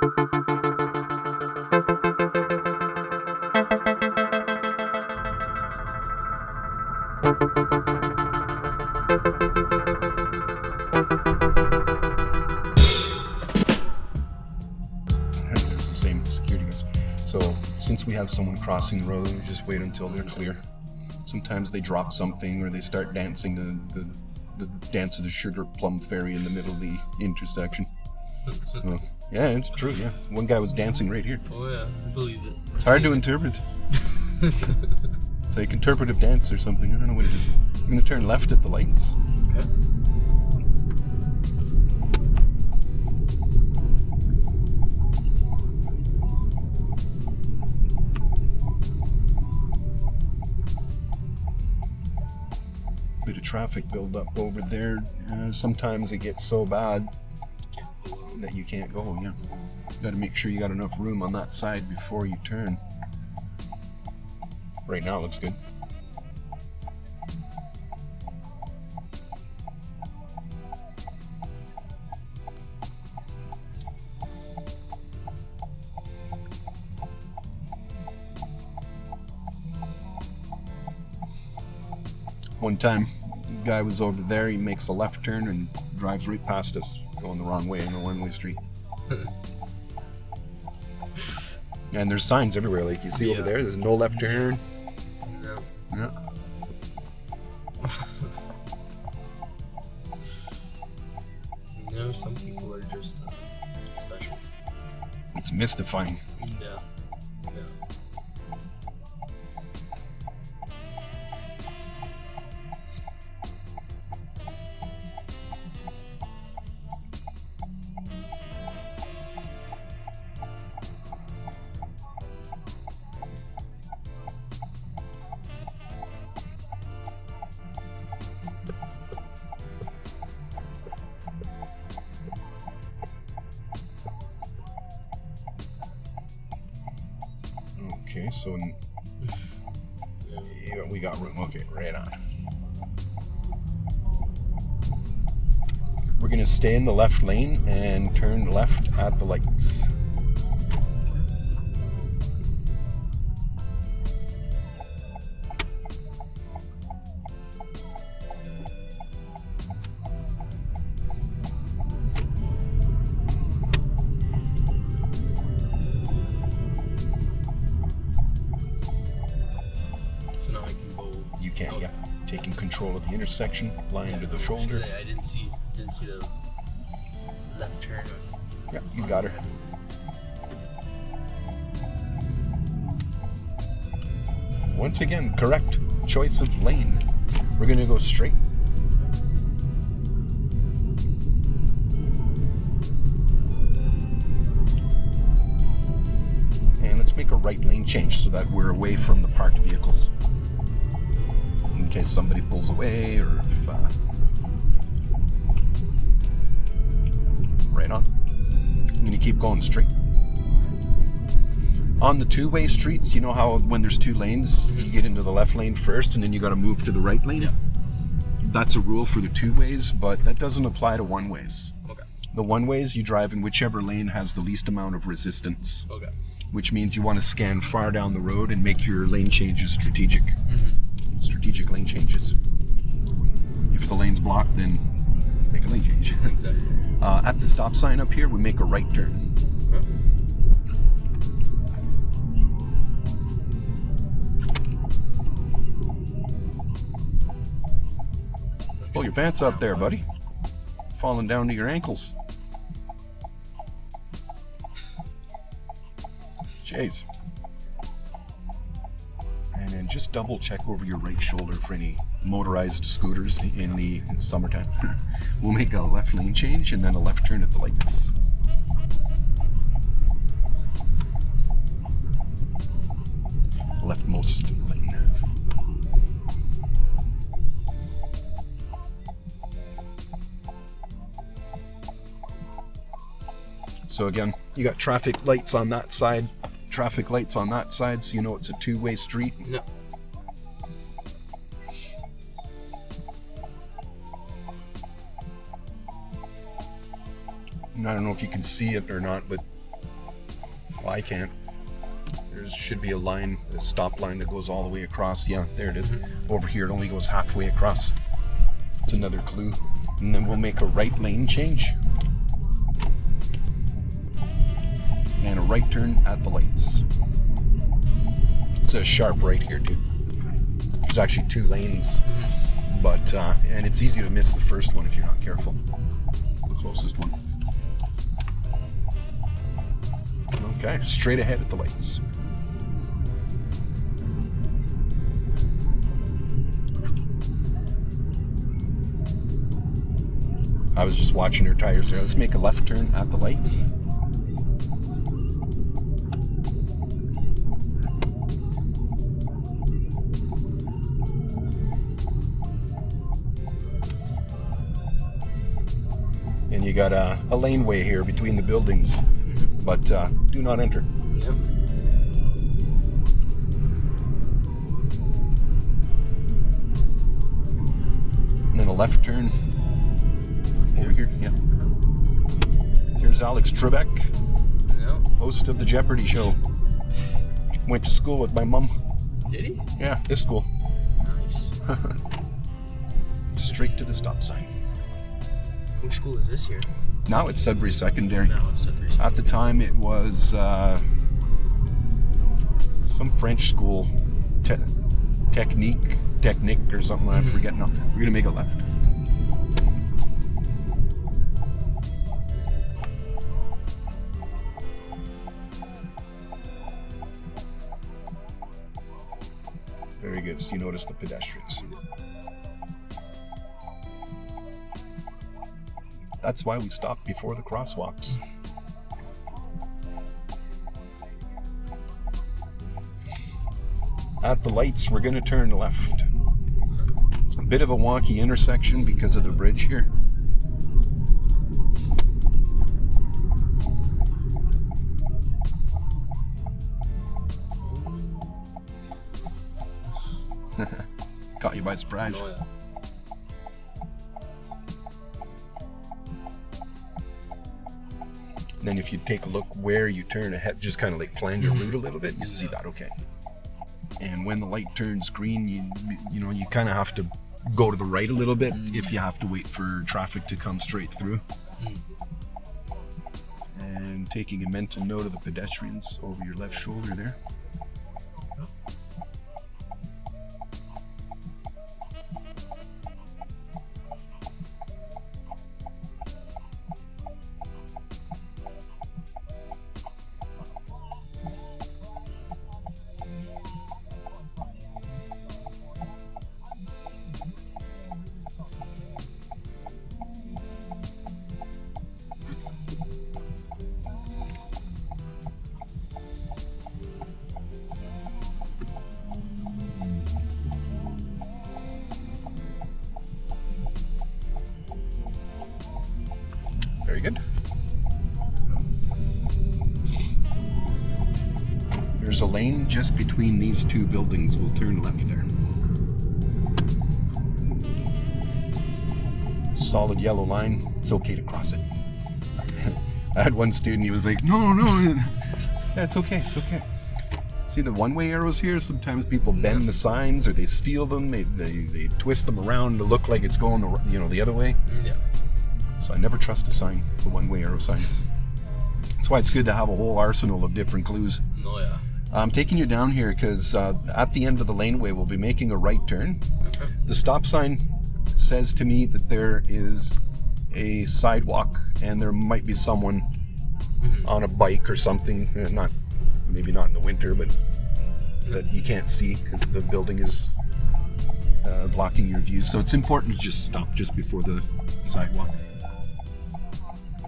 There's the same security guards. So since we have someone crossing the road, we just wait until they're clear. Sometimes they drop something or they start dancing the dance of the sugar plum fairy in the middle of the intersection. So, yeah, it's true, yeah. One guy was dancing right here. Oh yeah, I believe it. It's hard to interpret. It's like interpretive dance or something. I don't know what it is. I'm going to turn left at the lights. Okay. Bit of traffic build up over there. Sometimes it gets so bad that you can't go, yeah. Got to make sure you got enough room on that side before you turn. Right now it looks good. One time, guy was over there, he makes a left turn and drives right past us, going the wrong way in a one-way street. And there's signs everywhere, like you see over there, there's no left turn. No. Yeah. You know, some people are just special. It's mystifying. No. Okay, so yeah, we got room. Okay, right on. We're gonna stay in the left lane and turn left at the lights. You can, okay. Yeah. Taking control of the intersection, line to the shoulder. I didn't see the left turn. Yeah, you got her. Once again, correct choice of lane. We're gonna go straight. And let's make a right lane change so that we're away from the parked vehicles. In case somebody pulls away or if... Right on. I'm going to keep going straight. On the two-way streets, you know how when there's two lanes, you get into the left lane first and then you got to move to the right lane? Yeah. That's a rule for the two-ways, but that doesn't apply to one-ways. Okay. The one-ways, you drive in whichever lane has the least amount of resistance. Okay. Which means you want to scan far down the road and make your lane changes strategic. Strategic lane changes. If the lane's blocked, then make a lane change. Exactly. At the stop sign up here, we make a right turn. Okay. Pull your pants up there, buddy. Falling down to your ankles. Jeez. And then just double check over your right shoulder for any motorized scooters in the summertime. We'll make a left lane change and then a left turn at the lights. Leftmost lane. So again, you got traffic lights on that side, traffic lights on that side, so you know it's a two-way street. No. I don't know if you can see it or not, but Well, I can't. There should be a stop line that goes all the way across. Yeah, there it is. Over here, it only goes halfway across. It's another clue. And then we'll make a right lane change. And a right turn at the lights. It's a sharp right here, too. There's actually 2 lanes. But, and it's easy to miss the first one if you're not careful. The closest one. Okay, straight ahead at the lights. I was just watching her tires there. Let's make a left turn at the lights. And you got a laneway here between the buildings, but do not enter. Yep. And then a left turn over here. Yeah. Here's Alex Trebek, host of the Jeopardy show. Went to school with my mom. Did he? Yeah, this school. Nice. Straight to the stop sign. Which school is this here? Now it's Sudbury Secondary. No, it's Sudbury. At the time, it was some French school, technique or something. I forget now. We're gonna make a left. Very good. So you notice the pedestrians. That's why we stop before the crosswalks. At the lights, we're going to turn left. A bit of a wonky intersection because of the bridge here. Caught you by surprise. Oh, yeah. Then if you take a look where you turn ahead, just kind of like plan your route a little bit, you see that, okay. And when the light turns green, you know, you kind of have to go to the right a little bit if you have to wait for traffic to come straight through. And taking a mental note of the pedestrians over your left shoulder there. Very good. There's a lane just between these 2 buildings. We'll turn left there. Solid yellow line. It's okay to cross it. I had one student, he was like, no, yeah, it's okay. See the one-way arrows here? Sometimes people bend the signs or they steal them. They twist them around to look like it's going the other way. Yeah. So I never trust a sign, the one-way arrow signs. That's why it's good to have a whole arsenal of different clues. Oh, yeah. I'm taking you down here because at the end of the laneway, we'll be making a right turn. Okay. The stop sign says to me that there is a sidewalk and there might be someone on a bike or something. Maybe not in the winter, but that you can't see because the building is blocking your view. So it's important to just stop just before the sidewalk.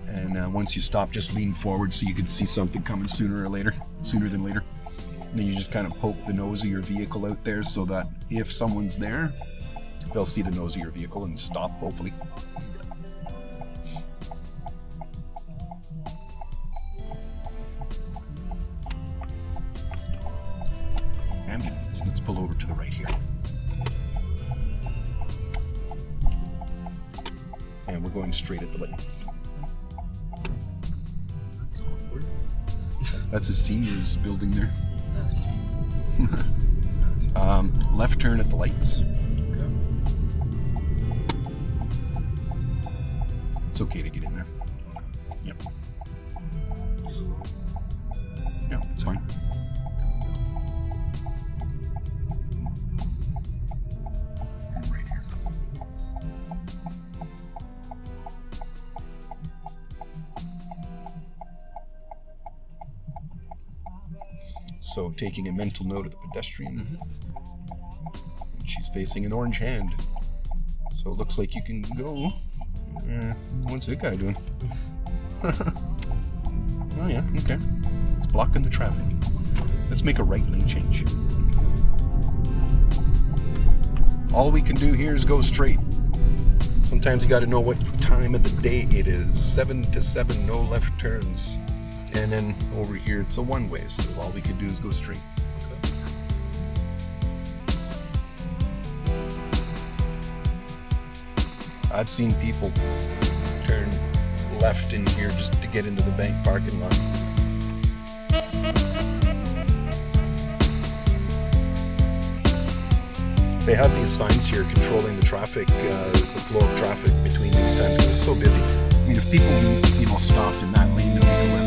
And once you stop, just lean forward so you can see something coming sooner than later. And then you just kind of poke the nose of your vehicle out there so that if someone's there, they'll see the nose of your vehicle and stop, hopefully. Ambulance. Let's pull over to the right here. And we're going straight at the lights. That's awkward. That's a seniors building there. Nice. Left turn at the lights. Okay. It's okay to get in there. Yep. Use a little. Yeah, it's fine. Right here. So taking a mental note of the pedestrian. She's facing an orange hand. So it looks like you can go. What's that guy doing? Oh yeah, okay. It's blocking the traffic. Let's make a right lane change. All we can do here is go straight. Sometimes you gotta know what time of the day it is. 7 to 7, no left turns. And then over here it's a one-way, so all we can do is go straight. Okay. I've seen people turn left in here just to get into the bank parking lot. They have these signs here controlling the traffic, the flow of traffic between these times because it's so busy. I mean, if people, stopped in that lane to make a